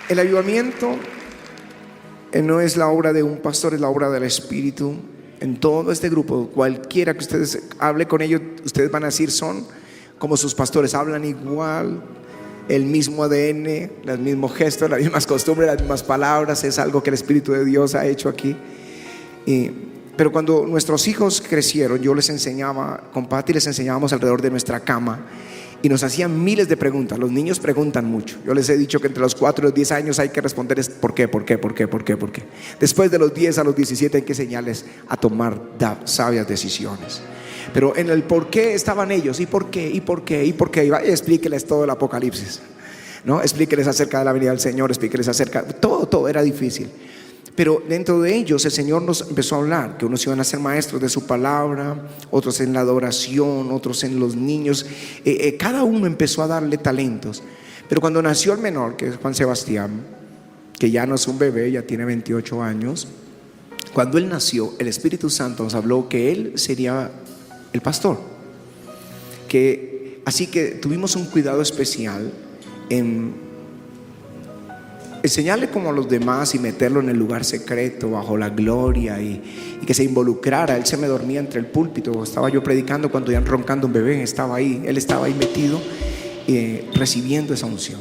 El avivamiento no es la obra de un pastor, es la obra del Espíritu. En todo este grupo, cualquiera que ustedes hable con ellos, ustedes van a decir son como sus pastores, hablan igual, el mismo ADN, los mismos gestos, las mismas costumbres, las mismas palabras. Es algo que el Espíritu de Dios ha hecho aquí. Pero cuando nuestros hijos crecieron, yo les enseñaba, con Patty les enseñábamos alrededor de nuestra cama y nos hacían miles de preguntas. Los niños preguntan mucho. Yo les he dicho que entre los 4 y los 10 años hay que responder es ¿por qué? Después de los 10 a los 17 hay que enseñarles a tomar sabias decisiones. Pero en el por qué estaban ellos, y por qué, y vaya, explíqueles todo el Apocalipsis, ¿no? Explíqueles acerca de la venida del Señor, explíqueles acerca, todo era difícil. Pero dentro de ellos el Señor nos empezó a hablar que unos iban a ser maestros de su palabra, otros en la adoración, otros en los niños. Cada uno empezó a darle talentos. Pero cuando nació el menor, que es Juan Sebastián, que ya no es un bebé, ya tiene 28 años, cuando él nació, el Espíritu Santo nos habló que él sería el pastor. Así que tuvimos un cuidado especial en enseñarle como a los demás y meterlo en el lugar secreto bajo la gloria y que se involucrara. Él se me dormía entre el púlpito, estaba yo predicando cuando iban roncando un bebé, estaba ahí, él estaba ahí metido recibiendo esa unción.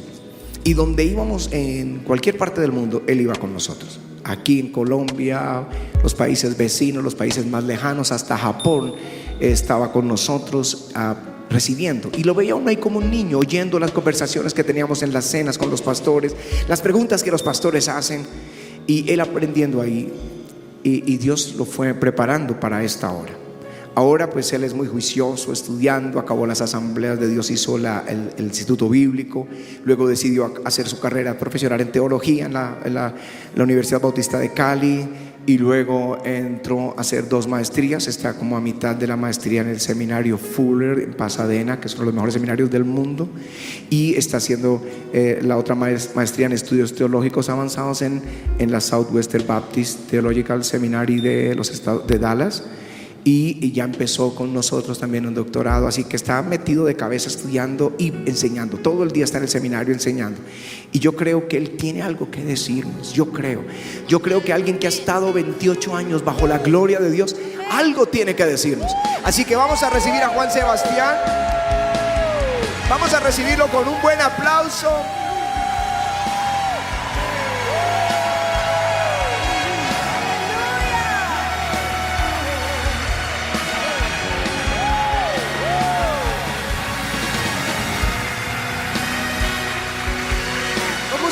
Y donde íbamos, en cualquier parte del mundo, él iba con nosotros. Aquí en Colombia, los países vecinos, los países más lejanos, hasta Japón, estaba con nosotros recibiendo. Y lo veía uno ahí como un niño, oyendo las conversaciones que teníamos en las cenas con los pastores, las preguntas que los pastores hacen, y él aprendiendo ahí. Y Dios lo fue preparando para esta hora. Ahora pues él es muy juicioso, estudiando, acabó las asambleas de Dios, hizo el instituto bíblico, luego decidió hacer su carrera profesional en teología en la Universidad Bautista de Cali, y luego entró a hacer 2 maestrías. Está como a mitad de la maestría en el seminario Fuller en Pasadena, que es uno de los mejores seminarios del mundo, y está haciendo la otra maestría en estudios teológicos avanzados en la Southwestern Baptist Theological Seminary de los estados de Dallas. Y ya empezó con nosotros también un doctorado, así que está metido de cabeza estudiando y enseñando. Todo el día está en el seminario enseñando. Y yo creo que él tiene algo que decirnos. Yo creo que alguien que ha estado 28 años bajo la gloria de Dios, algo tiene que decirnos. Así que vamos a recibir a Juan Sebastián. Vamos a recibirlo con un buen aplauso.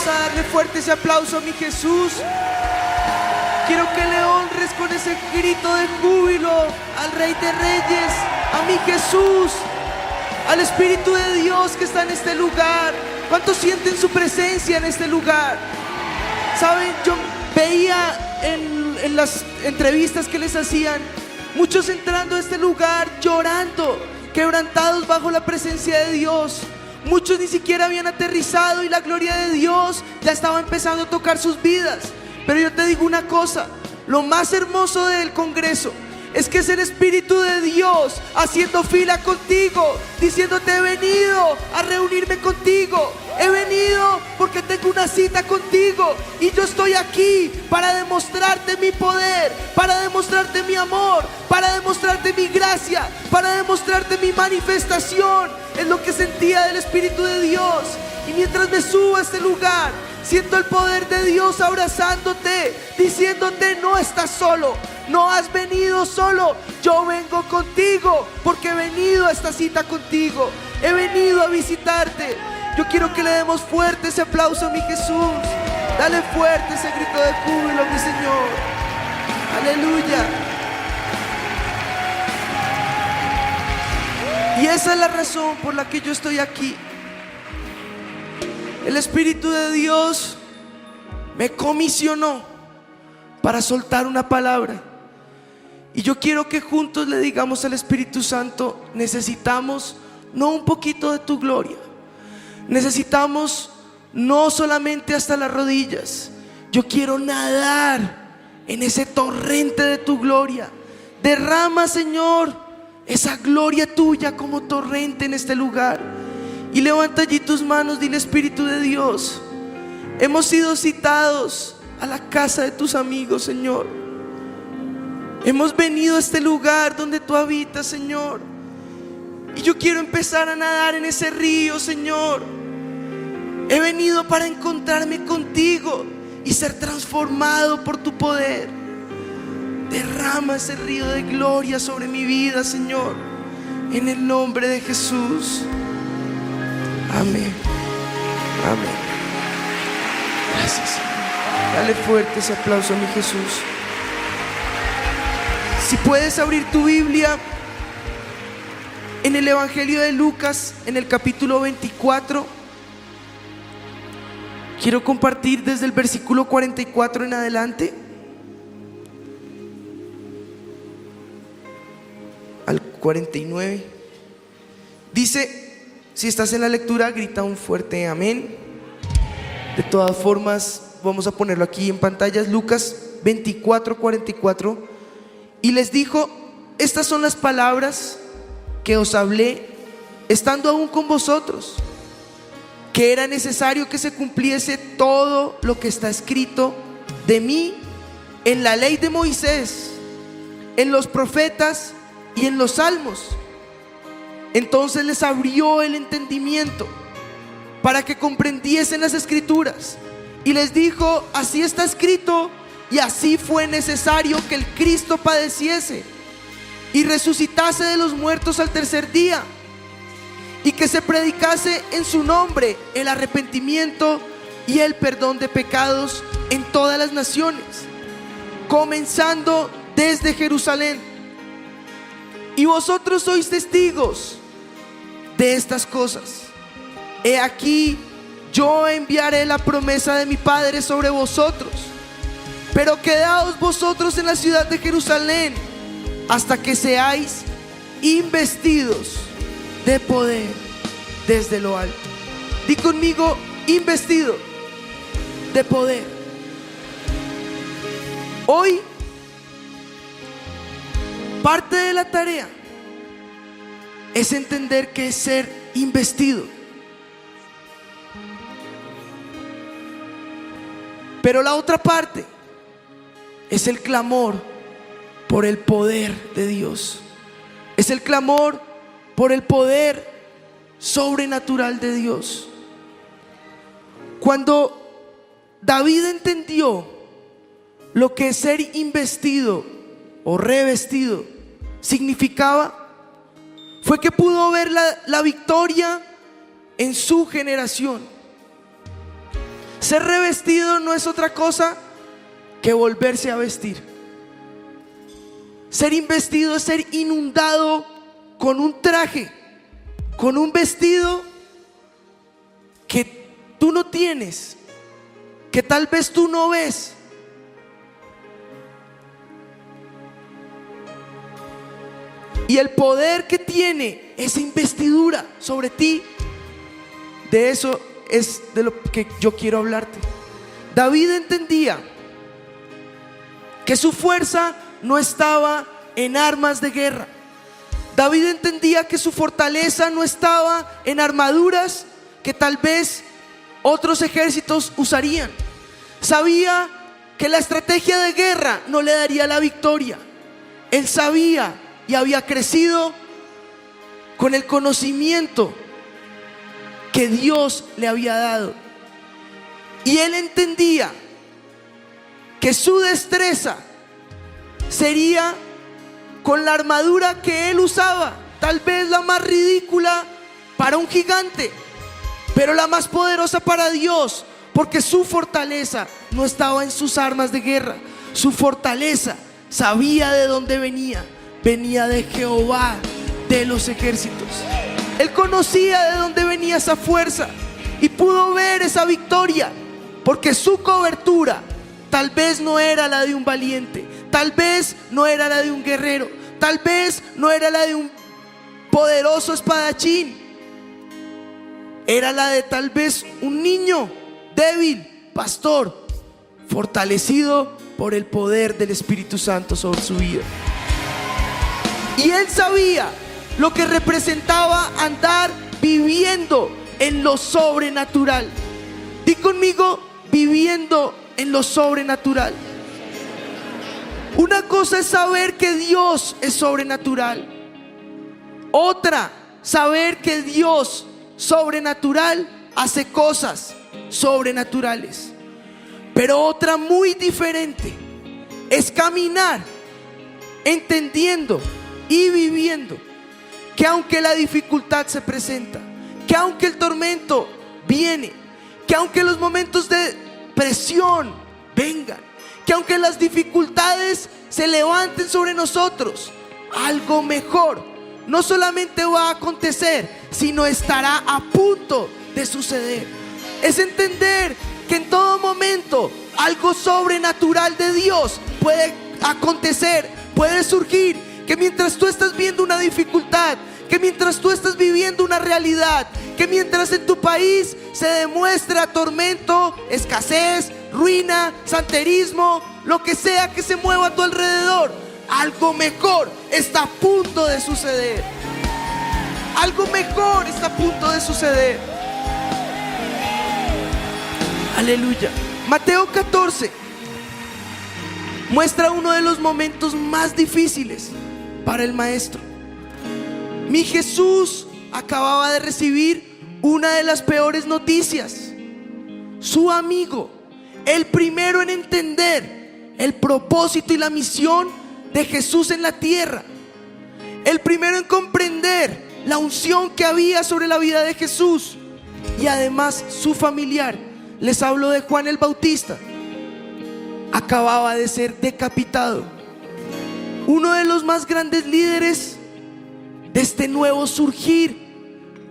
A darle fuerte ese aplauso a mi Jesús. Quiero que le honres con ese grito de júbilo al Rey de Reyes, a mi Jesús, al Espíritu de Dios que está en este lugar. ¿Cuántos sienten su presencia en este lugar? Saben, yo veía en las entrevistas que les hacían, muchos entrando a este lugar llorando, quebrantados bajo la presencia de Dios. Muchos ni siquiera habían aterrizado y la gloria de Dios ya estaba empezando a tocar sus vidas. Pero yo te digo una cosa, lo más hermoso del congreso es que es el Espíritu de Dios haciendo fila contigo, diciéndote: he venido a reunirme contigo, he venido porque tengo una cita contigo, y yo estoy aquí para demostrarte mi poder, para demostrarte mi amor, para demostrarte mi gracia, para demostrarte mi manifestación. Es lo que sentía del Espíritu de Dios. Y mientras me subo a este lugar, siento el poder de Dios abrazándote, diciéndote: no estás solo, no has venido solo, yo vengo contigo, porque he venido a esta cita contigo, he venido a visitarte. Yo quiero que le demos fuerte ese aplauso a mi Jesús. Dale fuerte ese grito de júbilo, mi Señor. Aleluya. Y esa es la razón por la que yo estoy aquí. El Espíritu de Dios me comisionó para soltar una palabra. Y yo quiero que juntos le digamos al Espíritu Santo: necesitamos no un poquito de tu gloria, necesitamos no solamente hasta las rodillas. Yo quiero nadar en ese torrente de tu gloria. Derrama, Señor, esa gloria tuya como torrente en este lugar. Y levanta allí tus manos, dile: Espíritu de Dios, Hemos sido citados a la casa de tus amigos, Señor. Hemos venido a este lugar donde tú habitas, Señor. Y yo quiero empezar a nadar en ese río, Señor. He venido para encontrarme contigo y ser transformado por tu poder. Derrama ese río de gloria sobre mi vida, Señor, en el nombre de Jesús. Amén. Amén. Gracias, Señor. Dale fuerte ese aplauso a mi Jesús. Si puedes abrir tu Biblia en el Evangelio de Lucas, en el capítulo 24. Quiero compartir desde el versículo 44 en adelante al 49. Dice, si estás en la lectura, grita un fuerte amén. De todas formas, vamos a ponerlo aquí en pantallas. Lucas 24, 44. Y les dijo: estas son las palabras que os hablé estando aún con vosotros, que era necesario que se cumpliese todo lo que está escrito de mí en la ley de Moisés, en los profetas y en los salmos. Entonces les abrió el entendimiento para que comprendiesen las escrituras, y les dijo: así está escrito, y así fue necesario que el Cristo padeciese y resucitase de los muertos al tercer día, y que se predicase en su nombre el arrepentimiento y el perdón de pecados en todas las naciones, comenzando desde Jerusalén. Y vosotros sois testigos de estas cosas. He aquí, yo enviaré la promesa de mi Padre sobre vosotros, pero quedaos vosotros en la ciudad de Jerusalén hasta que seáis investidos de poder desde lo alto. Di conmigo: investido de poder. Hoy, parte de la tarea es entender qué es ser investido. Pero la otra parte es el clamor por el poder de Dios. Es el clamor por el poder sobrenatural de Dios. Cuando David entendió lo que ser investido o revestido significaba, fue que pudo ver la victoria en su generación. Ser revestido no es otra cosa que volverse a vestir. Ser investido es ser inundado con un traje, con un vestido que tú no tienes, que tal vez tú no ves. Y el poder que tiene esa investidura sobre ti, de eso es de lo que yo quiero hablarte. David entendía que su fuerza no estaba en armas de guerra. David entendía que su fortaleza no estaba en armaduras que tal vez otros ejércitos usarían. Sabía que la estrategia de guerra no le daría la victoria. Él sabía y había crecido con el conocimiento que Dios le había dado. Y él entendía que su destreza sería con la armadura que él usaba, tal vez la más ridícula para un gigante, pero la más poderosa para Dios, porque su fortaleza no estaba en sus armas de guerra. Su fortaleza, sabía de dónde venía. Venía de Jehová de los ejércitos. Él conocía de dónde venía esa fuerza y pudo ver esa victoria, porque su cobertura tal vez no era la de un valiente, tal vez no era la de un guerrero, tal vez no era la de un poderoso espadachín. Era la de tal vez un niño débil, pastor, fortalecido por el poder del Espíritu Santo sobre su vida. Y él sabía lo que representaba andar viviendo en lo sobrenatural. Di conmigo: viviendo en lo sobrenatural. Una cosa es saber que Dios es sobrenatural. Otra, saber que Dios sobrenatural hace cosas sobrenaturales. Pero otra muy diferente es caminar entendiendo y viviendo que aunque la dificultad se presenta, que aunque el tormento viene, que aunque los momentos de presión vengan, que aunque las dificultades se levanten sobre nosotros, algo mejor no solamente va a acontecer, sino estará a punto de suceder. Es entender que en todo momento algo sobrenatural de Dios puede acontecer, puede surgir. Que mientras tú estás viendo una dificultad, que mientras tú estás viviendo una realidad, que mientras en tu país se demuestra tormento, escasez, ruina, santerismo, lo que sea que se mueva a tu alrededor, algo mejor está a punto de suceder. Algo mejor está a punto de suceder. Aleluya. Mateo 14 muestra uno de los momentos más difíciles para el maestro. Mi Jesús acababa de recibir una de las peores noticias. Su amigo, el primero en entender el propósito y la misión de Jesús en la tierra, el primero en comprender la unción que había sobre la vida de Jesús, y además su familiar, les hablo de Juan el Bautista, acababa de ser decapitado. Uno de los más grandes líderes de este nuevo surgir,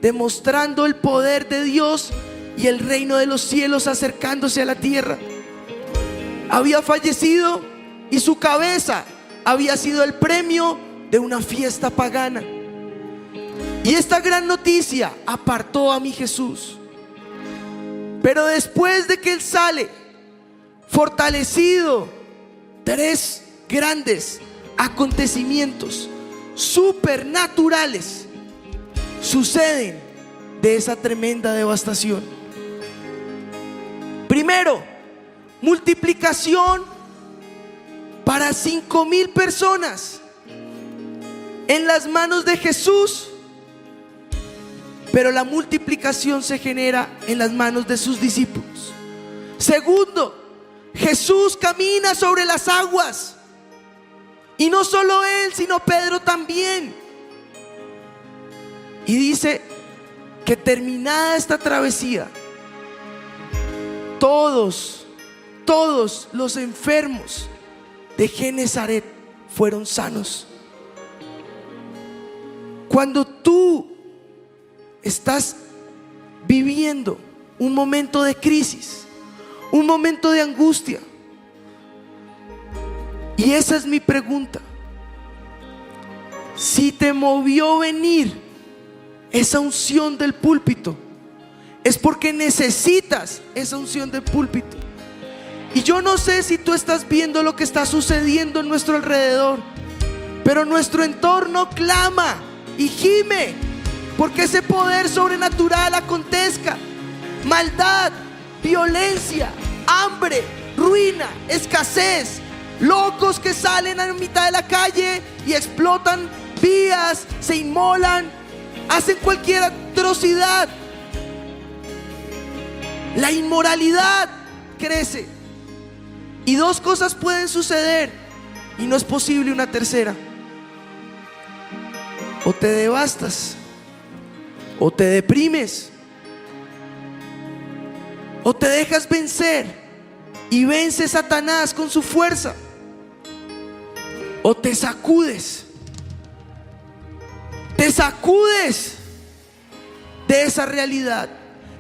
demostrando el poder de Dios y el reino de los cielos acercándose a la tierra, había fallecido y su cabeza había sido el premio de una fiesta pagana. Y esta gran noticia apartó a mi Jesús. Pero después de que Él sale fortalecido, tres grandes acontecimientos supernaturales suceden de esa tremenda devastación. Primero, multiplicación para 5,000 personas en las manos de Jesús, pero la multiplicación se genera en las manos de sus discípulos. Segundo, Jesús camina sobre las aguas, y no solo Él, sino Pedro también. Y dice que terminada esta travesía, todos los enfermos de Genezaret fueron sanos. Cuando tú estás viviendo un momento de crisis, un momento de angustia, y esa es mi pregunta: si te movió venir esa unción del púlpito, es porque necesitas esa unción del púlpito. Y yo no sé si tú estás viendo lo que está sucediendo en nuestro alrededor, pero nuestro entorno clama y gime porque ese poder sobrenatural acontezca. Maldad, violencia, hambre, ruina, escasez, locos que salen a mitad de la calle y explotan vías, se inmolan, hacen cualquier atrocidad. La inmoralidad crece, y dos cosas pueden suceder, y no es posible una tercera: o te devastas, o te deprimes, o te dejas vencer y vence Satanás con su fuerza, o te sacudes de esa realidad,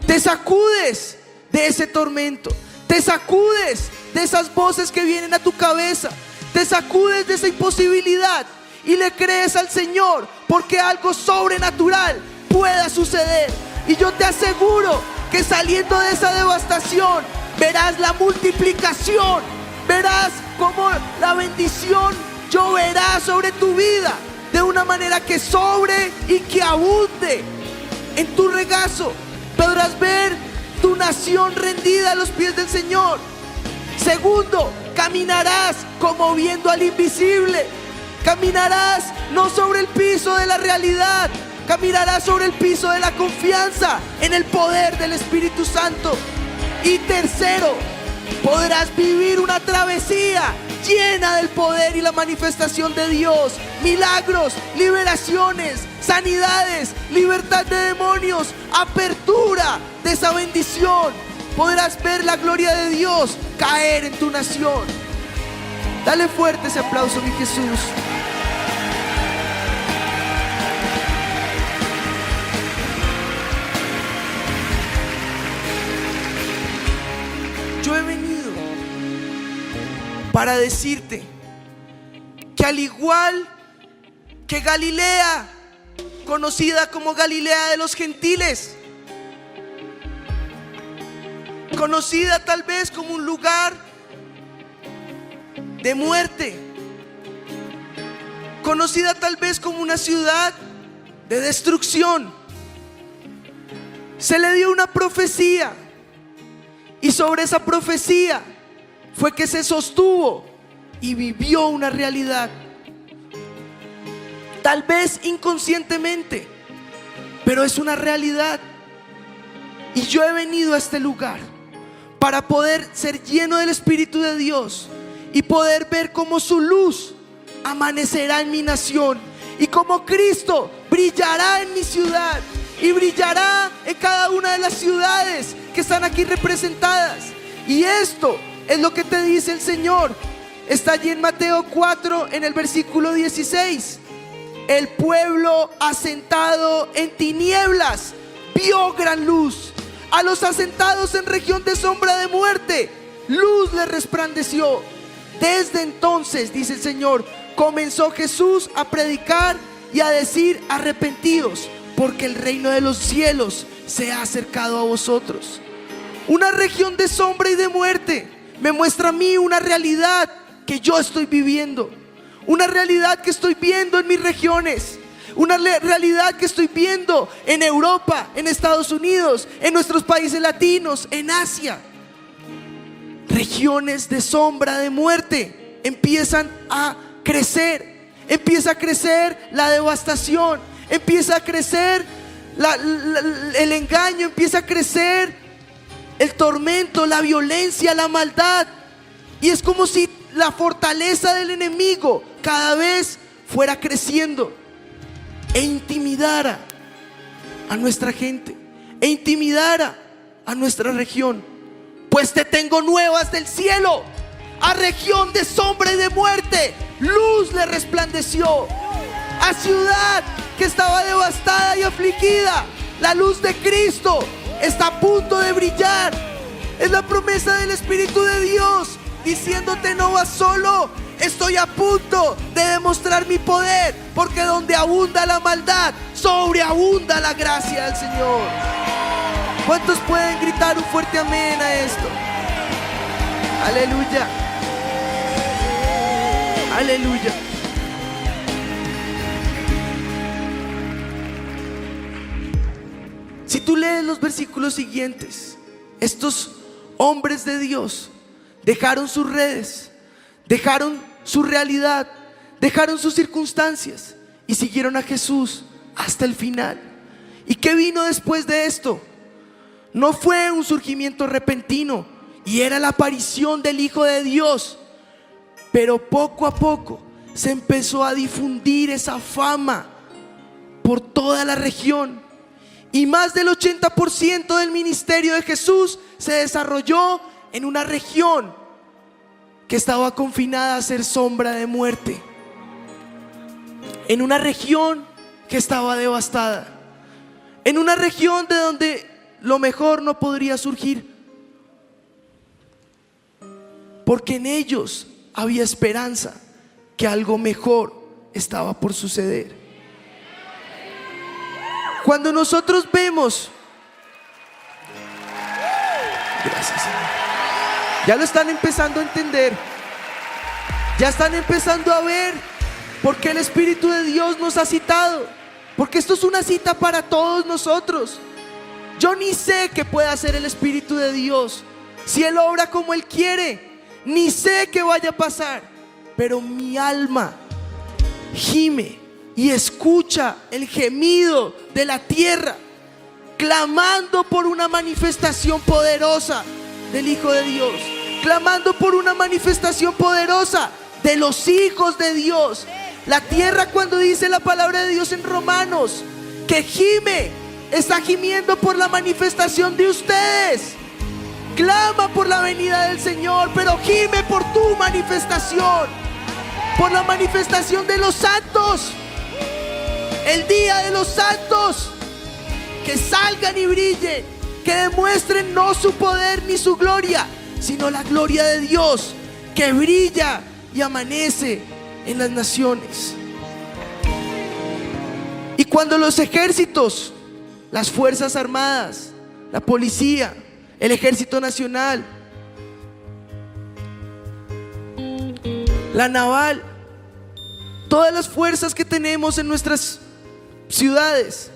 te sacudes de ese tormento, te sacudes de esas voces que vienen a tu cabeza, te sacudes de esa imposibilidad y le crees al Señor, porque algo sobrenatural pueda suceder. Y yo te aseguro que saliendo de esa devastación verás la multiplicación, verás cómo la bendición lloverá sobre tu vida de una manera que sobre y que abunde. En tu regazo podrás ver tu nación rendida a los pies del Señor. Segundo, caminarás como viendo al invisible. Caminarás no sobre el piso de la realidad, caminarás sobre el piso de la confianza en el poder del Espíritu Santo. Y tercero, podrás vivir una travesía llena del poder y la manifestación de Dios. Milagros, liberaciones, sanidades, libertad de demonios, apertura de esa bendición. Podrás ver la gloria de Dios caer en tu nación. Dale fuerte ese aplauso, mi Jesús. Yo he venido para decirte que al igual que Galilea, conocida como Galilea de los gentiles, conocida tal vez como un lugar de muerte, conocida tal vez como una ciudad de destrucción, se le dio una profecía, y sobre esa profecía fue que se sostuvo y vivió una realidad, tal vez inconscientemente, pero es una realidad. Y yo he venido a este lugar para poder ser lleno del Espíritu de Dios y poder ver cómo su luz amanecerá en mi nación, y cómo Cristo brillará en mi ciudad y brillará en cada una de las ciudades que están aquí representadas. Y esto es lo que te dice el Señor. Está allí en Mateo 4, en el versículo 16. El pueblo asentado en tinieblas vio gran luz. A los asentados en región de sombra de muerte, luz les resplandeció. Desde entonces, dice el Señor, comenzó Jesús a predicar y a decir: arrepentidos, porque el reino de los cielos se ha acercado a vosotros. Una región de sombra y de muerte me muestra a mí una realidad que yo estoy viviendo, una realidad que estoy viendo en mis regiones, una realidad que estoy viendo en Europa, en Estados Unidos, en nuestros países latinos, en Asia. Regiones de sombra de muerte empiezan a crecer. Empieza a crecer la devastación, empieza a crecer el engaño, empieza a crecer el tormento, la violencia, la maldad. Y es como si la fortaleza del enemigo cada vez fuera creciendo e intimidara a nuestra gente, e intimidara a nuestra región. Pues te tengo nuevas del cielo. A región de sombra y de muerte, luz le resplandeció. A ciudad que estaba devastada y afligida, la luz de Cristo está a punto de brillar. Es la promesa del Espíritu de Dios diciéndote: no vas solo, estoy a punto de demostrar mi poder, porque donde abunda la maldad, sobreabunda la gracia del Señor. ¿Cuántos pueden gritar un fuerte amén a esto? Aleluya, aleluya. Si tú lees los versículos siguientes, estos hombres de Dios dejaron sus redes, dejaron su realidad, dejaron sus circunstancias y siguieron a Jesús hasta el final. ¿Y qué vino después de esto? No fue un surgimiento repentino, y era la aparición del Hijo de Dios, pero poco a poco se empezó a difundir esa fama por toda la región, y más del 80% del ministerio de Jesús se desarrolló en una región que estaba confinada a ser sombra de muerte, en una región que estaba devastada, en una región de donde lo mejor no podría surgir, porque en ellos había esperanza que algo mejor estaba por suceder. Cuando nosotros vemos, gracias Señor, ya lo están empezando a entender, ya están empezando a ver por qué el Espíritu de Dios nos ha citado, porque esto es una cita para todos nosotros. Yo ni sé qué puede hacer el Espíritu de Dios, si Él obra como Él quiere, ni sé qué vaya a pasar, pero mi alma gime y escucha el gemido de la tierra, clamando por una manifestación poderosa del Hijo de Dios, clamando por una manifestación poderosa de los hijos de Dios. La tierra, cuando dice la palabra de Dios en Romanos que gime, está gimiendo por la manifestación de ustedes. Clama por la venida del Señor, pero gime por tu manifestación, por la manifestación de los santos, el día de los santos. Que salgan y brillen, que demuestren no su poder ni su gloria, sino la gloria de Dios que brilla y amanece en las naciones. Y cuando los ejércitos, las fuerzas armadas, la policía, el ejército nacional, la naval, todas las fuerzas que tenemos en nuestras ciudades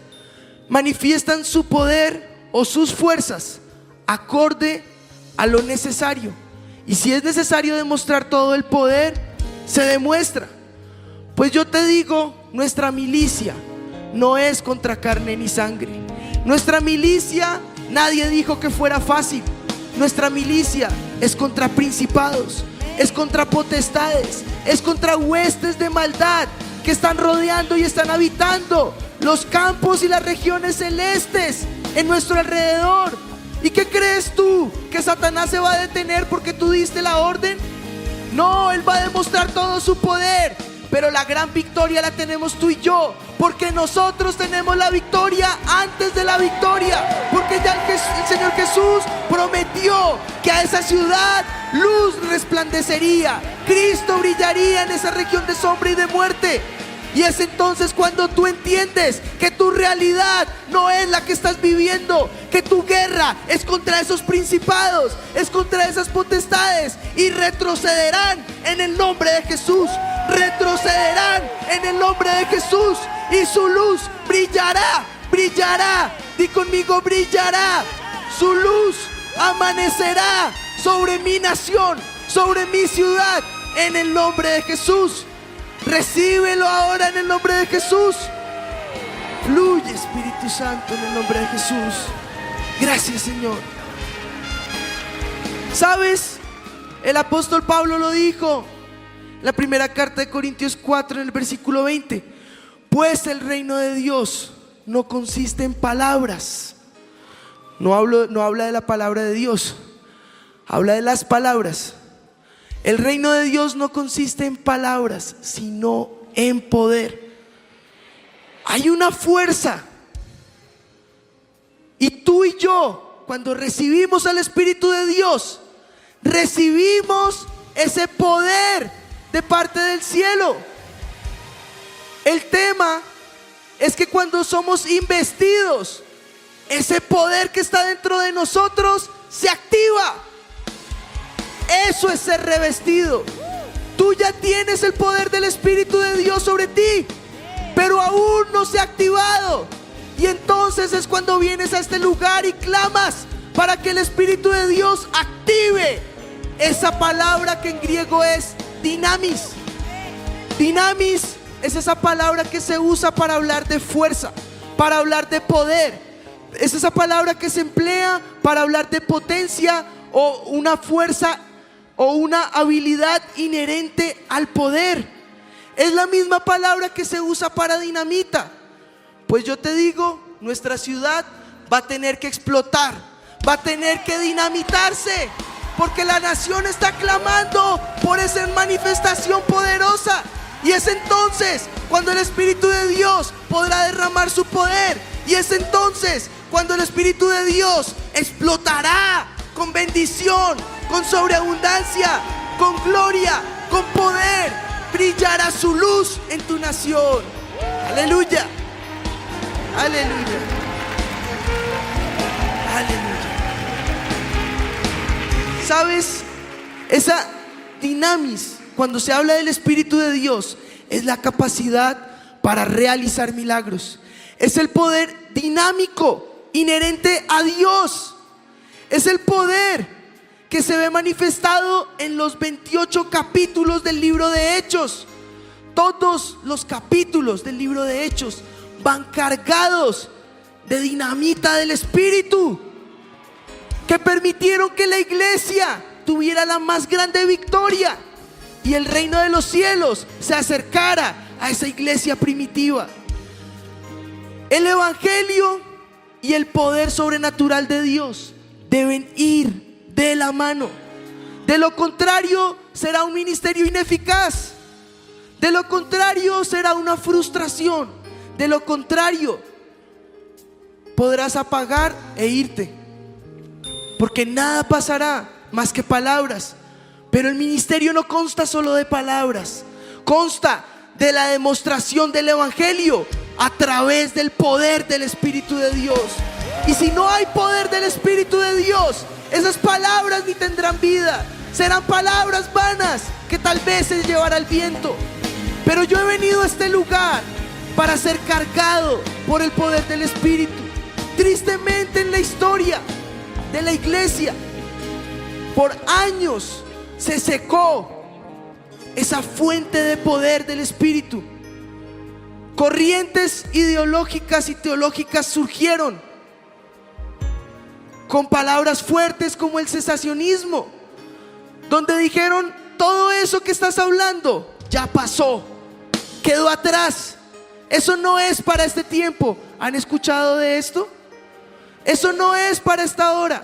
manifiestan su poder o sus fuerzas acorde a lo necesario. Y si es necesario demostrar todo el poder, se demuestra. Pues yo te digo, nuestra milicia no es contra carne ni sangre. Nuestra milicia, nadie dijo que fuera fácil. Nuestra milicia es contra principados, es contra potestades, es contra huestes de maldad que están rodeando y están habitando los campos y las regiones celestes en nuestro alrededor. ¿Y qué crees tú? ¿Que Satanás se va a detener porque tú diste la orden? No, él va a demostrar todo su poder, pero la gran victoria la tenemos tú y yo, porque nosotros tenemos la victoria antes de la victoria, porque ya el Señor Jesús prometió que a esa ciudad luz resplandecería, Cristo brillaría en esa región de sombra y de muerte. Y es entonces cuando tú entiendes que tu realidad no es la que estás viviendo, que tu guerra es contra esos principados, es contra esas potestades, y retrocederán en el nombre de Jesús, retrocederán en el nombre de Jesús, y su luz brillará, brillará, di conmigo, brillará, su luz amanecerá sobre mi nación, sobre mi ciudad, en el nombre de Jesús. Recíbelo ahora en el nombre de Jesús. Fluye, Espíritu Santo, en el nombre de Jesús. Gracias, Señor. ¿Sabes? El apóstol Pablo lo dijo en la primera carta de Corintios 4, en el versículo 20. Pues el reino de Dios no consiste en palabras. No habla de la palabra de Dios, habla de las palabras. El reino de Dios no consiste en palabras, sino en poder. Hay una fuerza. Y tú y yo, cuando recibimos al Espíritu de Dios, recibimos ese poder de parte del cielo. El tema es que cuando somos investidos, ese poder que está dentro de nosotros se activa. Eso es ser revestido. Tú ya tienes el poder del Espíritu de Dios sobre ti, pero aún no se ha activado. Y entonces es cuando vienes a este lugar y clamas para que el Espíritu de Dios active esa palabra que en griego es dinamis. Dinamis es esa palabra que se usa para hablar de fuerza, para hablar de poder. Es esa palabra que se emplea para hablar de potencia o una fuerza o una habilidad inherente al poder. Es la misma palabra que se usa para dinamita. Pues yo te digo, nuestra ciudad va a tener que explotar, va a tener que dinamitarse, porque la nación está clamando por esa manifestación poderosa. Y es entonces cuando el Espíritu de Dios podrá derramar su poder. Y es entonces cuando el Espíritu de Dios explotará con bendición, con sobreabundancia, con gloria, con poder. Brillará su luz en tu nación. Aleluya, aleluya, aleluya. ¿Sabes? Esa dinamis, cuando se habla del Espíritu de Dios, es la capacidad para realizar milagros. Es el poder dinámico inherente a Dios. Es el poder que se ve manifestado en los 28 capítulos del libro de Hechos. Todos los capítulos del libro de Hechos van cargados de dinamita del Espíritu, que permitieron que la iglesia tuviera la más grande victoria y el reino de los cielos se acercara a esa iglesia primitiva. El evangelio y el poder sobrenatural de Dios deben ir de la mano. De lo contrario, será un ministerio ineficaz. De lo contrario, será una frustración. De lo contrario, podrás apagar e irte, porque nada pasará más que palabras. Pero el ministerio no consta solo de palabras, consta de la demostración del evangelio a través del poder del Espíritu de Dios. Y si no hay poder del Espíritu de Dios, esas palabras ni tendrán vida. Serán palabras vanas que tal vez se llevará el viento. Pero yo he venido a este lugar para ser cargado por el poder del Espíritu. Tristemente, en la historia de la iglesia, por años se secó esa fuente de poder del Espíritu. Corrientes ideológicas y teológicas surgieron con palabras fuertes como el cesacionismo, donde dijeron: todo eso que estás hablando ya pasó, quedó atrás, eso no es para este tiempo. ¿Han escuchado de esto? Eso no es para esta hora.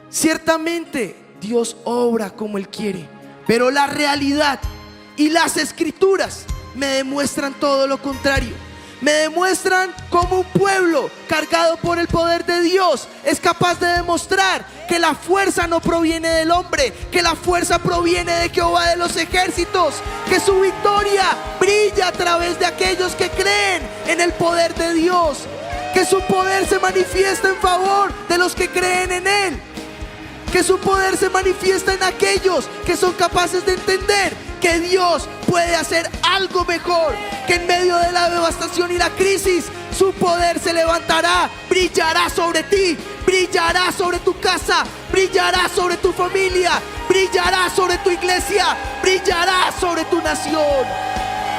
Ciertamente Dios obra como Él quiere, pero la realidad y las escrituras me demuestran todo lo contrario. Me demuestran cómo un pueblo cargado por el poder de Dios es capaz de demostrar que la fuerza no proviene del hombre, que la fuerza proviene de Jehová de los ejércitos, que su victoria brilla a través de aquellos que creen en el poder de Dios, que su poder se manifiesta en favor de los que creen en Él, que su poder se manifiesta en aquellos que son capaces de entender que Dios puede hacer algo mejor, que en medio de la devastación y la crisis su poder se levantará, brillará sobre ti, brillará sobre tu casa, brillará sobre tu familia, brillará sobre tu iglesia, brillará sobre tu nación.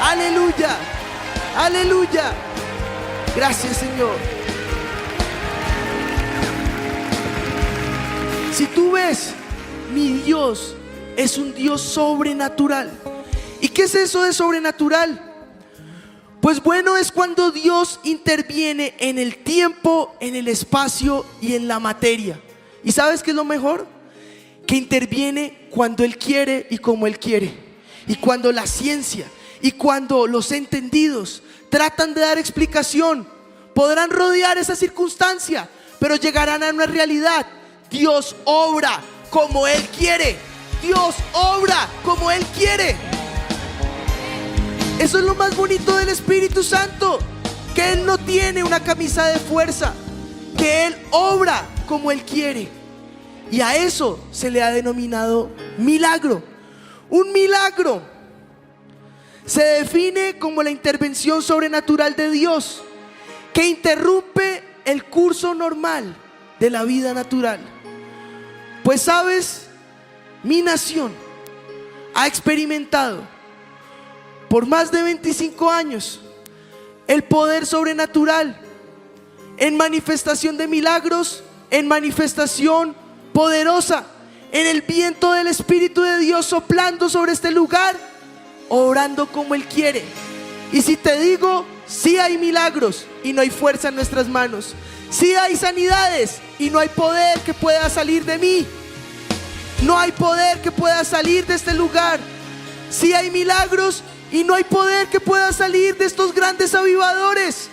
Aleluya, aleluya. Gracias, Señor. Si tú ves, mi Dios es un Dios sobrenatural. ¿Y qué es eso de sobrenatural? Pues bueno, es cuando Dios interviene en el tiempo, en el espacio y en la materia. ¿Y sabes qué es lo mejor? Que interviene cuando Él quiere y como Él quiere. Y cuando la ciencia y cuando los entendidos tratan de dar explicación, podrán rodear esa circunstancia, pero llegarán a una realidad. Dios obra como Él quiere. Dios obra como Él quiere. Eso es lo más bonito del Espíritu Santo, que Él no tiene una camisa de fuerza, que Él obra como Él quiere. Y a eso se le ha denominado milagro. Un milagro se define como la intervención sobrenatural de Dios que interrumpe el curso normal de la vida natural. Pues sabes, mi nación ha experimentado por más de 25 años el poder sobrenatural en manifestación de milagros, en manifestación poderosa, en el viento del Espíritu de Dios soplando sobre este lugar, obrando como Él quiere. Y si te digo, sí hay milagros y no hay fuerza en nuestras manos, sí hay sanidades y no hay poder que pueda salir de mí, no hay poder que pueda salir de este lugar, sí hay milagros y no hay poder que pueda salir de estos grandes avivadores,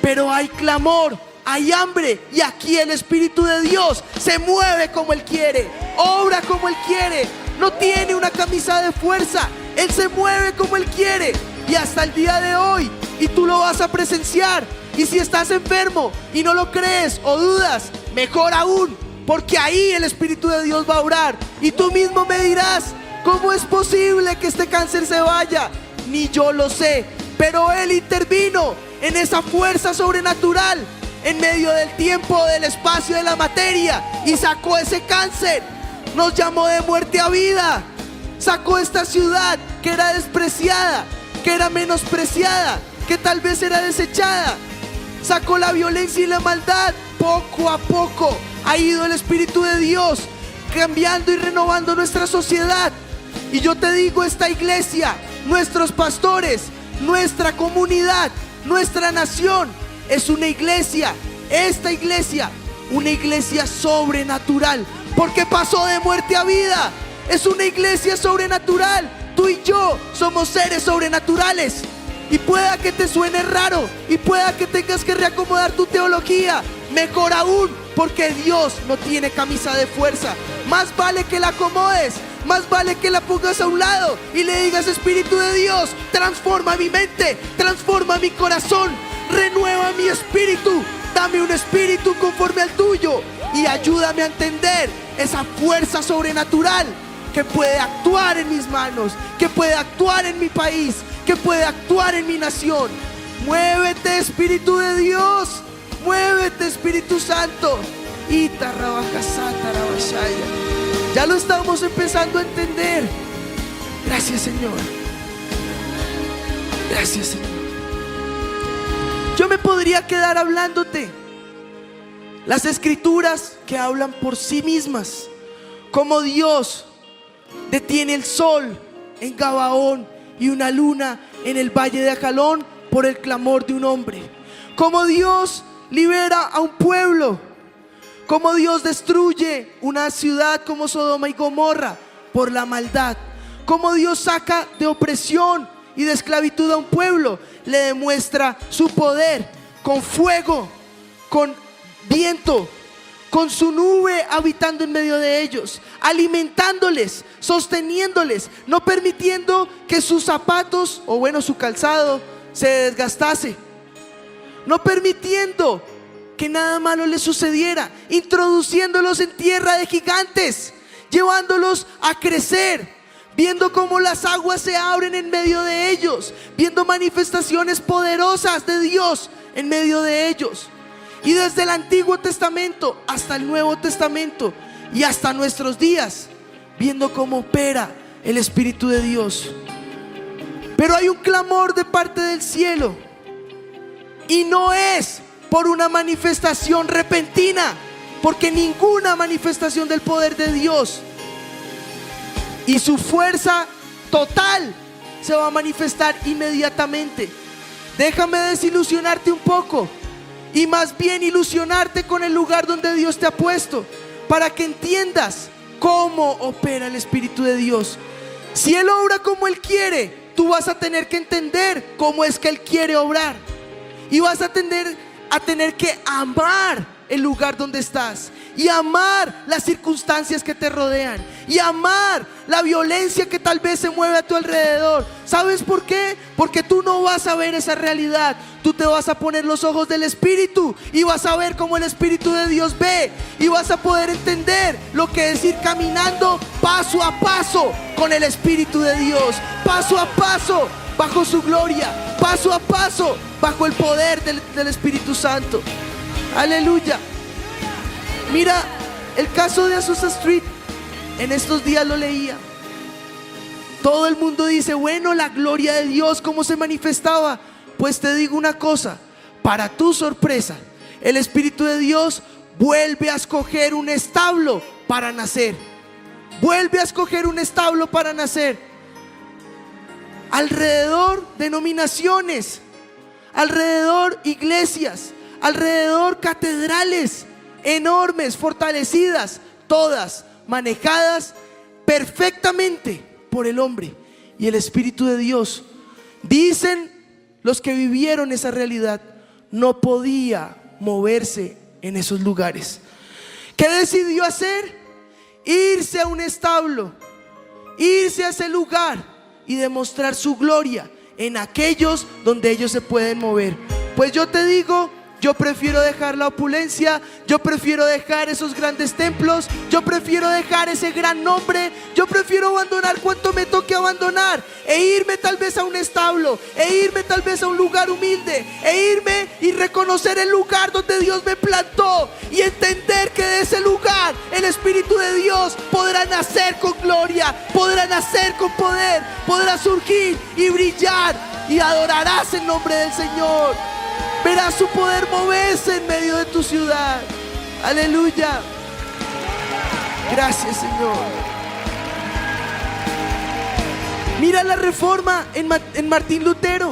pero hay clamor, hay hambre, y aquí el Espíritu de Dios se mueve como Él quiere, obra como Él quiere, no tiene una camisa de fuerza, Él se mueve como Él quiere. Y hasta el día de hoy, y tú lo vas a presenciar. Y si estás enfermo y no lo crees o dudas, mejor aún, porque ahí el Espíritu de Dios va a obrar. Y tú mismo me dirás, ¿cómo es posible que este cáncer se vaya? Ni yo lo sé, pero Él intervino en esa fuerza sobrenatural en medio del tiempo, del espacio, de la materia, y sacó ese cáncer. Nos llamó de muerte a vida. Sacó esta ciudad que era despreciada, que era menospreciada, que tal vez era desechada. Sacó la violencia y la maldad. Poco a poco ha ido el Espíritu de Dios cambiando y renovando nuestra sociedad. Y yo te digo, esta iglesia, nuestros pastores, nuestra comunidad, nuestra nación, es una iglesia, esta iglesia, una iglesia sobrenatural, porque pasó de muerte a vida. Es una iglesia sobrenatural. Tú y yo somos seres sobrenaturales. Y pueda que te suene raro, y pueda que tengas que reacomodar tu teología, mejor aún, porque Dios no tiene camisa de fuerza. Más vale que la acomodes, más vale que la pongas a un lado y le digas: Espíritu de Dios, transforma mi mente, transforma mi corazón, renueva mi espíritu, dame un espíritu conforme al tuyo y ayúdame a entender esa fuerza sobrenatural que puede actuar en mis manos, que puede actuar en mi país, que puede actuar en mi nación. Muévete, Espíritu de Dios, muévete, Espíritu Santo. Ya lo estamos empezando a entender. Gracias, Señor. Gracias, Señor. Yo me podría quedar hablándote las escrituras que hablan por sí mismas, como Dios detiene el sol en Gabaón y una luna en el valle de Ajalón por el clamor de un hombre. Como Dios libera a un pueblo, como Dios destruye una ciudad como Sodoma y Gomorra por la maldad, como Dios saca de opresión y de esclavitud a un pueblo, le demuestra su poder con fuego, con viento, con su nube habitando en medio de ellos, alimentándoles, sosteniéndoles, no permitiendo que sus zapatos, o bueno, su calzado, se desgastase, no permitiendo que nada malo les sucediera, introduciéndolos en tierra de gigantes, llevándolos a crecer, viendo cómo las aguas se abren en medio de ellos, viendo manifestaciones poderosas de Dios en medio de ellos. Y desde el Antiguo Testamento hasta el Nuevo Testamento y hasta nuestros días, viendo cómo opera el Espíritu de Dios. Pero hay un clamor de parte del cielo, y no es por una manifestación repentina, porque ninguna manifestación del poder de Dios y su fuerza total se va a manifestar inmediatamente. Déjame desilusionarte un poco y más bien ilusionarte con el lugar donde Dios te ha puesto, para que entiendas cómo opera el Espíritu de Dios. Si Él obra como Él quiere, tú vas a tener que entender cómo es que Él quiere obrar, y vas a tener que amar el lugar donde estás, y amar las circunstancias que te rodean, y amar la violencia que tal vez se mueve a tu alrededor. ¿Sabes por qué? Porque tú no vas a ver esa realidad. Tú te vas a poner los ojos del Espíritu y vas a ver cómo el Espíritu de Dios ve, y vas a poder entender lo que es ir caminando paso a paso con el Espíritu de Dios, paso a paso bajo su gloria, paso a paso bajo el poder del Espíritu Santo. Aleluya. Mira el caso de Azusa Street. En estos días lo leía. Todo el mundo dice: bueno, la gloria de Dios, ¿cómo se manifestaba? Pues te digo una cosa, para tu sorpresa, el Espíritu de Dios vuelve a escoger un establo para nacer. Vuelve a escoger un establo para nacer. Alrededor denominaciones, alrededor iglesias, alrededor catedrales enormes, fortalecidas, todas manejadas perfectamente por el hombre y el Espíritu de Dios. Dicen los que vivieron esa realidad, no podía moverse en esos lugares. ¿Qué decidió hacer? Irse a un establo, irse a ese lugar y demostrar su gloria en aquellos donde ellos se pueden mover. Pues yo te digo, Yo prefiero dejar la opulencia, yo prefiero dejar esos grandes templos, yo prefiero dejar ese gran nombre, yo prefiero abandonar cuanto me toque abandonar e irme tal vez a un establo, e irme tal vez a un lugar humilde, e irme y reconocer el lugar donde Dios me plantó y entender que de ese lugar el Espíritu de Dios podrá nacer con gloria, podrá nacer con poder, podrá surgir y brillar, y adorarás el nombre del Señor. Verás su poder moverse en medio de tu ciudad. Aleluya. Gracias, Señor. Mira la reforma en Martín Lutero.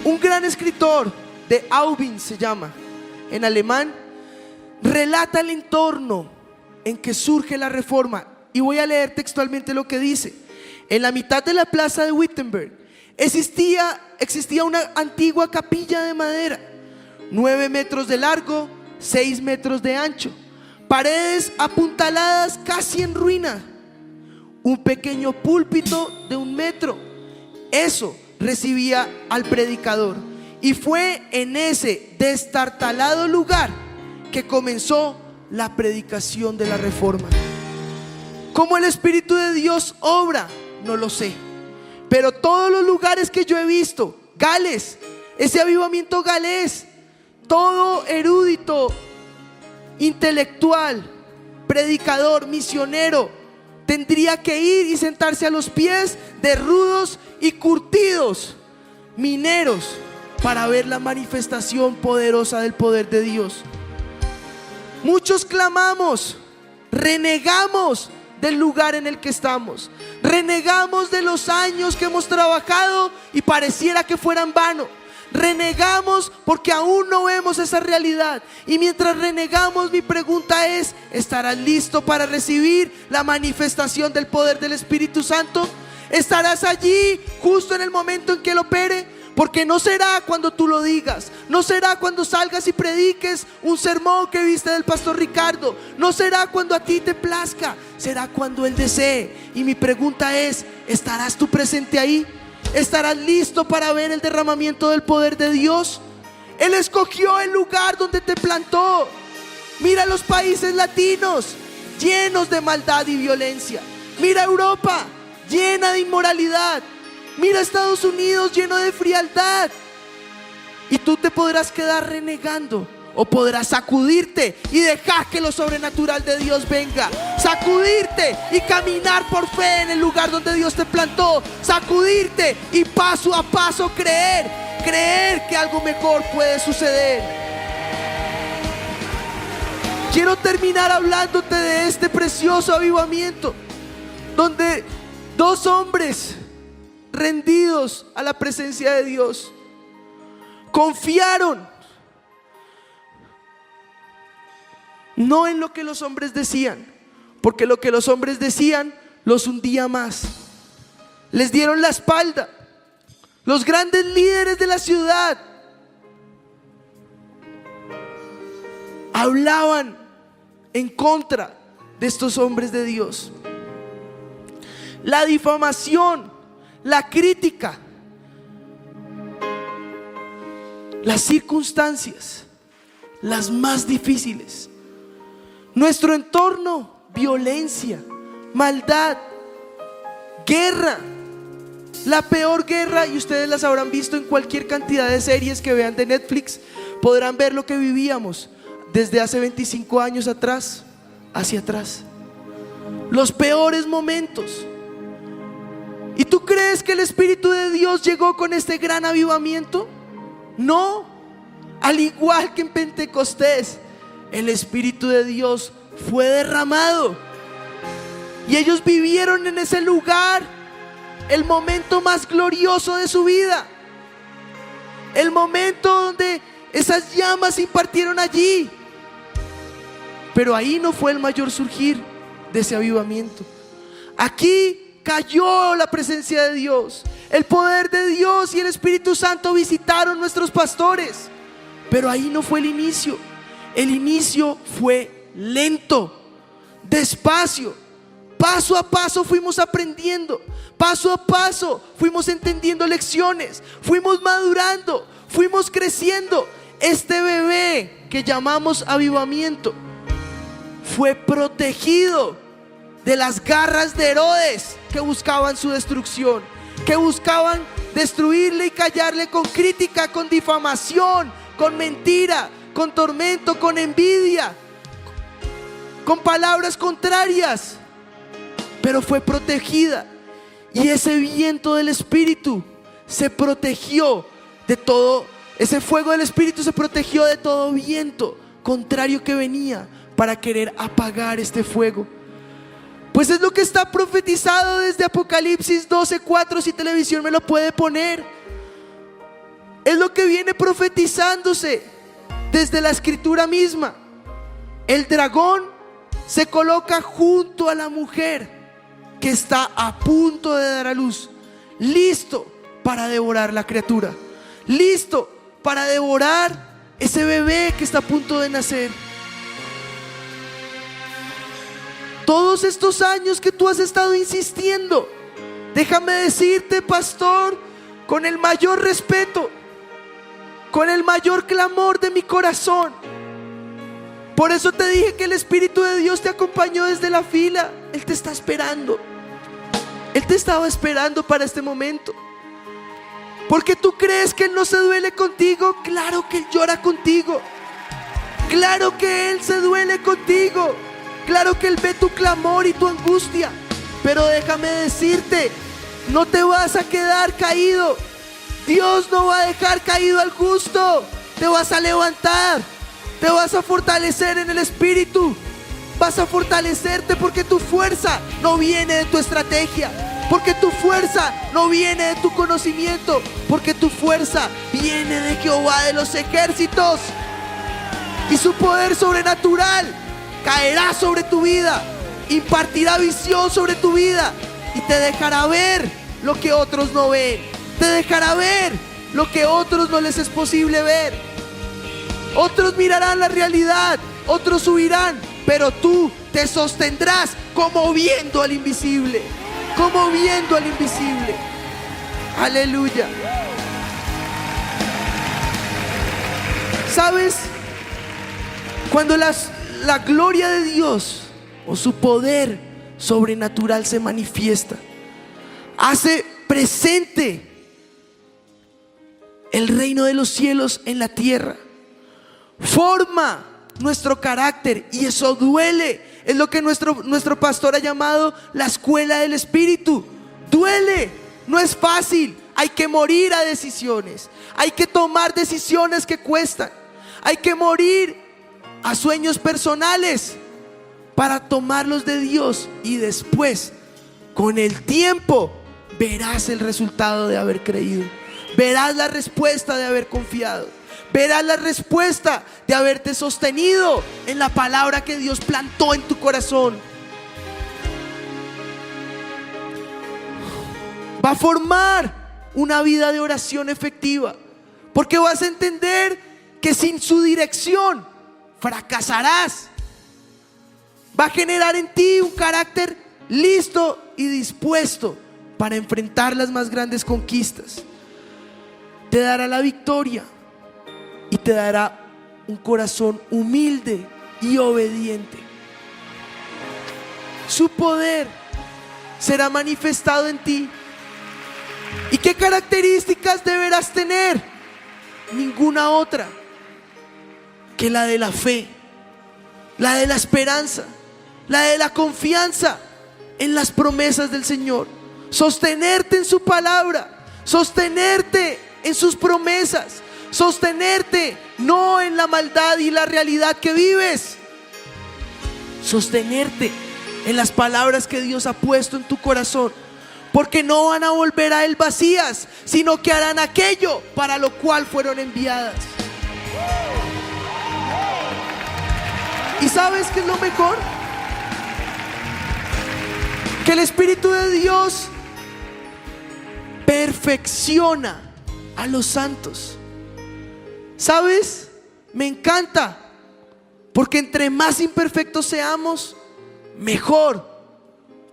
Un gran escritor de Aubin se llama, en alemán, relata el entorno en que surge la reforma. Y voy a leer textualmente lo que dice. En la mitad de la plaza de Wittenberg existía una antigua capilla de madera, 9 metros de largo, 6 metros de ancho, paredes apuntaladas casi en ruina, un pequeño púlpito de 1 metro. Eso recibía al predicador, y fue en ese destartalado lugar que comenzó la predicación de la reforma. ¿Cómo el Espíritu de Dios obra? No lo sé, pero todos los lugares que yo he visto, Gales, ese avivamiento galés, todo erudito, intelectual, predicador, misionero, tendría que ir y sentarse a los pies de rudos y curtidos mineros para ver la manifestación poderosa del poder de Dios. Muchos clamamos, renegamos del lugar en el que estamos, renegamos de los años que hemos trabajado y pareciera que fueran vano. Renegamos porque aún no vemos esa realidad. Y mientras renegamos, mi pregunta es: ¿estarás listo para recibir la manifestación del poder del Espíritu Santo? ¿Estarás allí justo en el momento en que Él opere? Porque no será cuando tú lo digas, no será cuando salgas y prediques un sermón que viste del pastor Ricardo, no será cuando a ti te plazca, será cuando Él desee. Y mi pregunta es: ¿estarás tú presente ahí? ¿Estarás listo para ver el derramamiento del poder de Dios? Él escogió el lugar donde te plantó. Mira los países latinos llenos de maldad y violencia. Mira Europa llena de inmoralidad. Mira Estados Unidos lleno de frialdad. Y tú te podrás quedar renegando, o podrás sacudirte y dejar que lo sobrenatural de Dios venga. Sacudirte y caminar por fe en el lugar donde Dios te plantó. Sacudirte y paso a paso creer que algo mejor puede suceder. Quiero terminar hablándote de este precioso avivamiento, donde 2 hombres rendidos a la presencia de Dios confiaron no en lo que los hombres decían, porque lo que los hombres decían los hundía más. Les dieron la espalda. Los grandes líderes de la ciudad hablaban en contra de estos hombres de Dios. La difamación, la crítica, las circunstancias, las más difíciles, nuestro entorno, violencia, maldad, guerra, la peor guerra, y ustedes las habrán visto en cualquier cantidad de series que vean de Netflix. Podrán ver lo que vivíamos desde hace 25 años atrás, hacia atrás, los peores momentos. ¿Y tú crees que el Espíritu de Dios llegó con este gran avivamiento? No. Al igual que en Pentecostés, el Espíritu de Dios fue derramado, y ellos vivieron en ese lugar el momento más glorioso de su vida, el momento donde esas llamas se impartieron allí. Pero ahí no fue el mayor surgir de ese avivamiento. Aquí cayó la presencia de Dios, el poder de Dios y el Espíritu Santo visitaron nuestros pastores, pero ahí no fue el inicio. El inicio fue lento, despacio. Paso a paso fuimos aprendiendo, paso a paso fuimos entendiendo lecciones, fuimos madurando, fuimos creciendo. Este bebé que llamamos avivamiento fue protegido de las garras de Herodes, que buscaban su destrucción, que buscaban destruirle y callarle con crítica, con difamación, con mentira, con tormento, con envidia, con palabras contrarias. Pero fue protegida, y ese viento del Espíritu se protegió de todo. Ese fuego del Espíritu se protegió de todo viento contrario que venía para querer apagar este fuego. Pues es lo que está profetizado desde Apocalipsis 12:4, si televisión me lo puede poner. Es lo que viene profetizándose desde la escritura misma. El dragón se coloca junto a la mujer que está a punto de dar a luz, listo para devorar la criatura, listo para devorar ese bebé que está a punto de nacer. Todos estos años que tú has estado insistiendo, déjame decirte, pastor, con el mayor respeto, con el mayor clamor de mi corazón. Por eso te dije que el Espíritu de Dios te acompañó desde la fila. Él te está esperando. Él te estaba esperando para este momento. Porque tú crees que Él no se duele contigo. Claro que Él llora contigo. Claro que Él se duele contigo. Claro que Él ve tu clamor y tu angustia. Pero déjame decirte, no te vas a quedar caído. Dios no va a dejar caído al justo. Te vas a levantar. Te vas a fortalecer en el Espíritu. Vas a fortalecerte, porque tu fuerza no viene de tu estrategia, porque tu fuerza no viene de tu conocimiento, porque tu fuerza viene de Jehová de los ejércitos. Y su poder sobrenatural caerá sobre tu vida, impartirá visión sobre tu vida y te dejará ver lo que otros no ven. Te dejará ver lo que otros no les es posible ver. Otros mirarán la realidad, otros huirán, pero tú te sostendrás como viendo al invisible, como viendo al invisible. Aleluya. ¿Sabes? Cuando la gloria de Dios o su poder sobrenatural se manifiesta, hace presente el reino de los cielos en la tierra, forma nuestro carácter, y eso duele. Es lo que nuestro pastor ha llamado la escuela del Espíritu. Duele, no es fácil. Hay que morir a decisiones, hay que tomar decisiones que cuestan, hay que morir a sueños personales para tomarlos de Dios, y después, con el tiempo, verás el resultado de haber creído. Verás la respuesta de haber confiado. Verás la respuesta de haberte sostenido en la palabra que Dios plantó en tu corazón. Va a formar una vida de oración efectiva, porque vas a entender que sin su dirección fracasarás. Va a generar en ti un carácter listo y dispuesto para enfrentar las más grandes conquistas. Te dará la victoria y te dará un corazón humilde y obediente. Su poder será manifestado en ti. ¿Y qué características deberás tener? Ninguna otra que la de la fe, la de la esperanza, la de la confianza en las promesas del Señor. Sostenerte en su palabra, sostenerte en sus promesas, sostenerte no en la maldad y la realidad que vives, sostenerte en las palabras que Dios ha puesto en tu corazón, porque no van a volver a Él vacías, sino que harán aquello para lo cual fueron enviadas. ¿Y sabes qué es lo mejor? Que el Espíritu de Dios perfecciona a los santos. ¿Sabes? Me encanta, porque entre más imperfectos seamos, mejor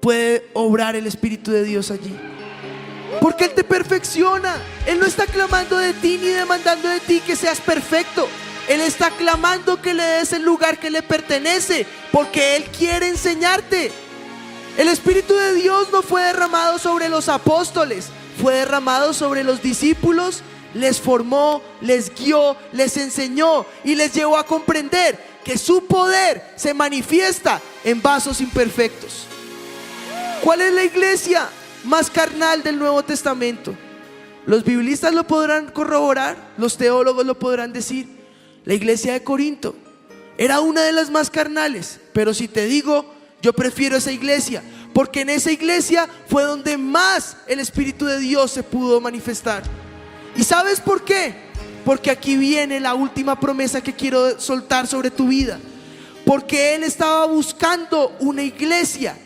puede obrar el Espíritu de Dios allí. Porque Él te perfecciona. Él no está clamando de ti ni demandando de ti que seas perfecto. Él está clamando que le des el lugar que le pertenece, porque Él quiere enseñarte. El Espíritu de Dios no fue derramado sobre los apóstoles, fue derramado sobre los discípulos. Les formó, les guió, les enseñó y les llevó a comprender que su poder se manifiesta en vasos imperfectos. ¿Cuál es la iglesia más carnal del Nuevo Testamento? Los biblistas lo podrán corroborar, los teólogos lo podrán decir. La iglesia de Corinto era una de las más carnales, pero si te digo, yo prefiero esa iglesia, porque en esa iglesia fue donde más el Espíritu de Dios se pudo manifestar. ¿Y sabes por qué? Porque aquí viene la última promesa que quiero soltar sobre tu vida. Porque Él estaba buscando una iglesia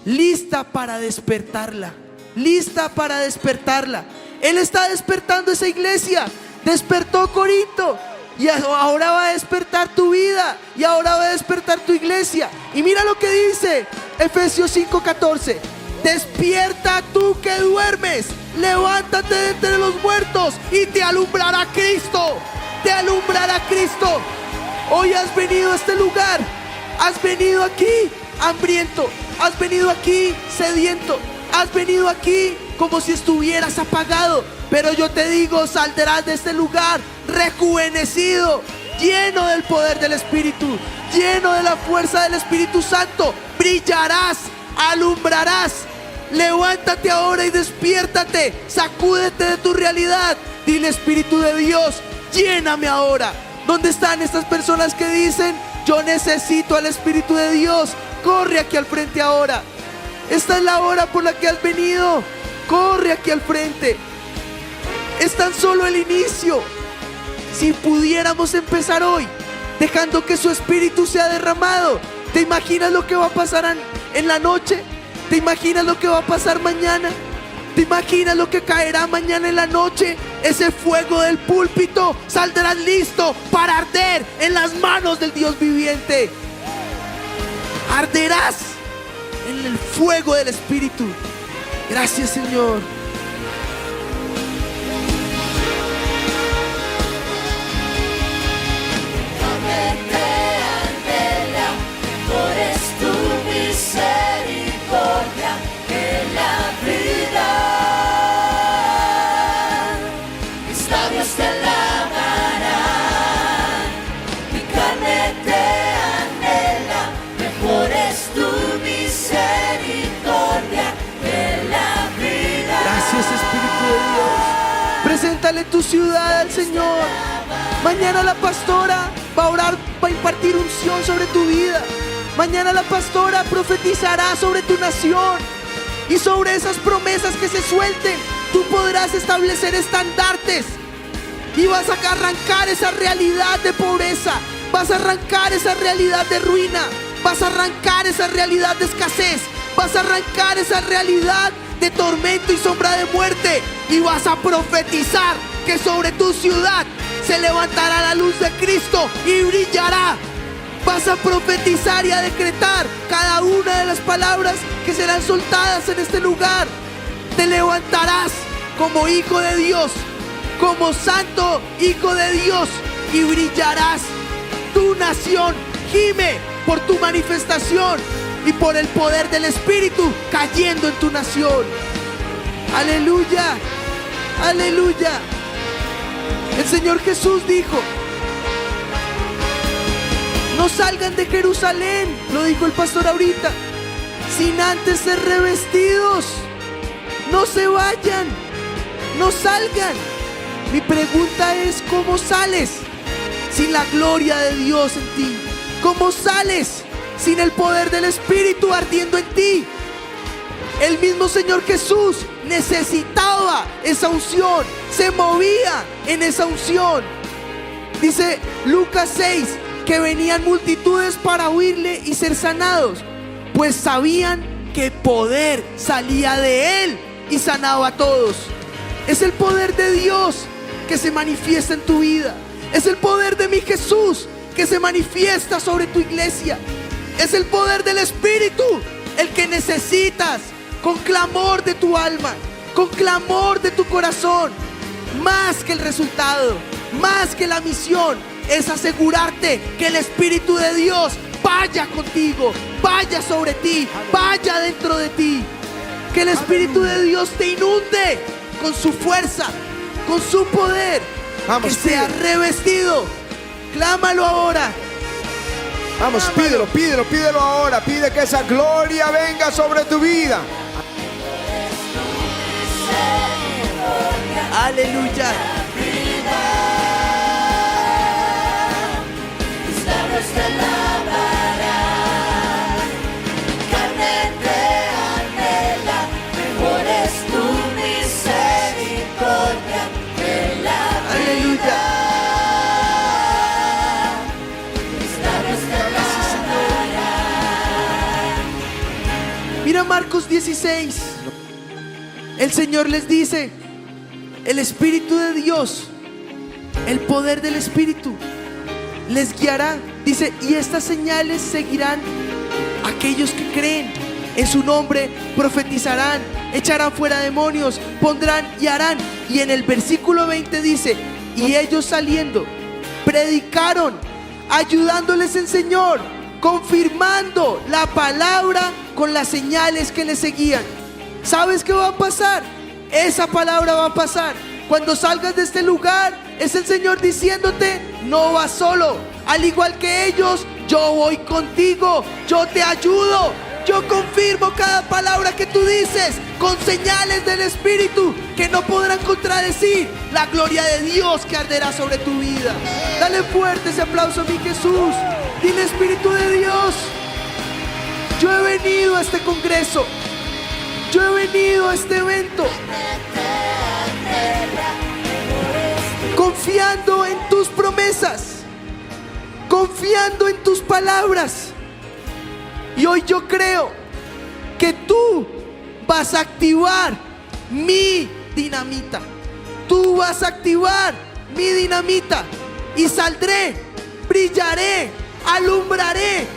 lista para despertarla. Lista para despertarla. Él está despertando esa iglesia. Despertó Corinto. Y ahora va a despertar tu vida. Y ahora va a despertar tu iglesia. Y mira lo que dice Efesios 5:14. Despierta tú que duermes, levántate de entre los muertos y te alumbrará Cristo. Te alumbrará Cristo. Hoy has venido a este lugar, has venido aquí hambriento, has venido aquí sediento, has venido aquí como si estuvieras apagado. Pero yo te digo, saldrás de este lugar rejuvenecido, lleno del poder del Espíritu, lleno de la fuerza del Espíritu Santo. Brillarás, alumbrarás. Levántate ahora y despiértate. Sacúdete de tu realidad. Dile: Espíritu de Dios, lléname ahora. ¿Dónde están estas personas que dicen: yo necesito al Espíritu de Dios? Corre aquí al frente ahora. Esta es la hora por la que has venido. Corre aquí al frente. Es tan solo el inicio. Si pudiéramos empezar hoy dejando que su Espíritu sea derramado, ¿te imaginas lo que va a pasar en la noche? ¿Te imaginas lo que va a pasar mañana? ¿Te imaginas lo que caerá mañana en la noche? Ese fuego del púlpito saldrás listo para arder en las manos del Dios viviente. Arderás en el fuego del Espíritu. Gracias, Señor. Preséntale tu ciudad al Señor. Mañana la pastora va a orar, va a impartir unción sobre tu vida. Mañana la pastora profetizará sobre tu nación. Y sobre esas promesas que se suelten, tú podrás establecer estandartes. Y vas a arrancar esa realidad de pobreza. Vas a arrancar esa realidad de ruina. Vas a arrancar esa realidad de escasez. Vas a arrancar esa realidad de tormento y sombra de muerte. Y vas a profetizar que sobre tu ciudad se levantará la luz de Cristo y brillará. Vas a profetizar y a decretar cada una de las palabras que serán soltadas en este lugar. Te levantarás como hijo de Dios, como santo hijo de Dios, y brillarás. Tu nación gime por tu manifestación y por el poder del Espíritu cayendo en tu nación. Aleluya, aleluya. El Señor Jesús dijo: no salgan de Jerusalén, lo dijo el pastor ahorita, sin antes ser revestidos. No se vayan, no salgan. Mi pregunta es: ¿cómo sales sin la gloria de Dios en ti? ¿Cómo sales sin el poder del Espíritu ardiendo en ti? El mismo Señor Jesús necesitaba esa unción, se movía en esa unción. Dice Lucas 6 que venían multitudes para oírle y ser sanados, pues sabían que poder salía de él y sanaba a todos. Es el poder de Dios que se manifiesta en tu vida. Es el poder de mi Jesús que se manifiesta sobre tu iglesia. Es el poder del Espíritu el que necesitas con clamor de tu alma, con clamor de tu corazón. Más que el resultado, más que la misión, es asegurarte que el Espíritu de Dios vaya contigo, vaya sobre ti, vaya dentro de ti. Que el Espíritu de Dios te inunde con su fuerza, con su poder. Vamos, que sea revestido. Clámalo ahora. Vamos, pídelo ahora. Pide que esa gloria venga sobre tu vida. Aleluya. Aleluya. Mira Marcos 16. El Señor les dice: el Espíritu de Dios, el poder del Espíritu les guiará. Dice: y estas señales seguirán a aquellos que creen. En su nombre profetizarán, echarán fuera demonios, pondrán y harán. Y en el versículo 20 dice: y ellos saliendo predicaron, ayudándoles el Señor, confirmando la palabra con las señales que les seguían. ¿Sabes qué va a pasar? Esa palabra va a pasar. Cuando salgas de este lugar, es el Señor diciéndote: no vas solo. Al igual que ellos, yo voy contigo, yo te ayudo. Yo confirmo cada palabra que tú dices con señales del Espíritu que no podrán contradecir la gloria de Dios que arderá sobre tu vida. Dale fuerte ese aplauso a mi Jesús. Dile: Espíritu de Dios, yo he venido a este congreso, yo he venido a este evento confiando en tus promesas, confiando en tus palabras. Y hoy yo creo que tú vas a activar mi dinamita. Tú vas a activar mi dinamita. Y saldré, brillaré, alumbraré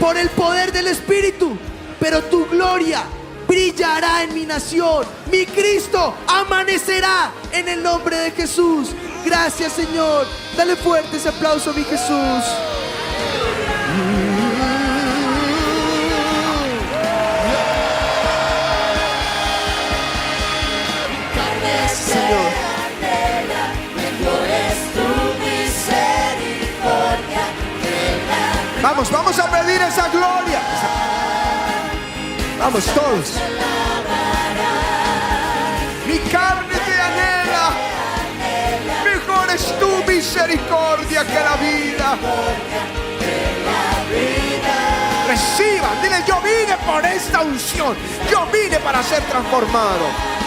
por el poder del Espíritu. Pero tu gloria brillará en mi nación. Mi Cristo amanecerá en el nombre de Jesús. Gracias, Señor. Dale fuerte ese aplauso a mi Jesús. Señor. Vamos a pedir esa gloria. Vamos todos. Mi carne te anhela. Mejor es tu misericordia que la vida. Reciban, dile: yo vine por esta unción. Yo vine para ser transformado.